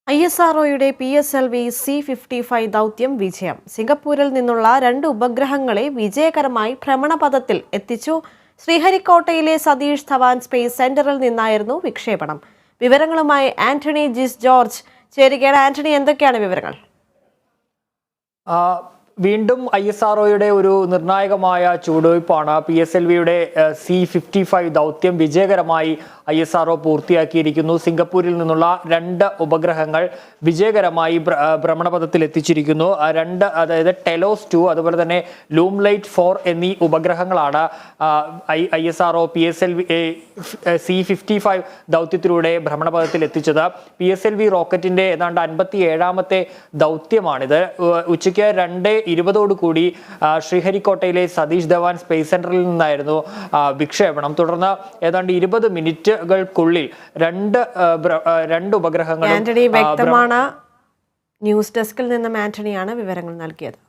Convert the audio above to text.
ISROയുടെ PSLV C-55 ദൗത്യം വിജയം. സിംഗപ്പൂരിൽ നിന്നുള്ള 2 ഉപഗ്രഹങ്ങളെ വിജയകരമായി ഭ്രമണപഥത്തിൽ എത്തിച്ചു. ശ്രീഹരിക്കോട്ടയിലെ സതീഷ് ധവാൻ സ്പേസ് സെന്ററിൽ നിന്നായിരുന്നു വിക്ഷേപണം. വിവരങ്ങളുമായി ആന്റണി ജിസ് ജോർജ് ചേരുകയാണ്. ആന്റണി, എന്തൊക്കെയാണ് വിവരങ്ങൾ? വീണ്ടും ISROയുടെ ഒരു നിർണായകമായ ചുവടുവയ്പ്പാണ്. PSLVയുടെ C-55 ദൗത്യം വിജയകരമായി ISRO പൂർത്തിയാക്കിയിരിക്കുന്നു. സിംഗപ്പൂരിൽ നിന്നുള്ള 2 ഉപഗ്രഹങ്ങൾ വിജയകരമായി ഭ്രമണപഥത്തിൽ എത്തിച്ചിരിക്കുന്നു. അതായത് ടെലോസ് 2 അതുപോലെ തന്നെ ലൂംലൈറ്റ് 4 എന്നീ ഉപഗ്രഹങ്ങളാണ് ISRO PSLV C-55 ദൗത്യത്തിലൂടെ ഭ്രമണപഥത്തിൽ എത്തിച്ചത്. PSLV റോക്കറ്റിന്റെ ഏതാണ്ട് 57ാമത്തെ ദൗത്യമാണിത്. ഉച്ചയ്ക്ക് 2:20 ശ്രീഹരിക്കോട്ടയിലെ സതീഷ് ധവാൻ സ്പേസ് സെന്ററിൽ നിന്നായിരുന്നു വിക്ഷേപണം. തുടർന്ന് ഏതാണ്ട് 20 മിനിറ്റുകൾക്കുള്ളിൽ രണ്ട് ഉപഗ്രഹങ്ങൾ. വ്യക്തമാണ്. ന്യൂസ് ഡെസ്കിൽ നിന്നും ആന്റണിയാണ് വിവരങ്ങൾ നൽകിയത്.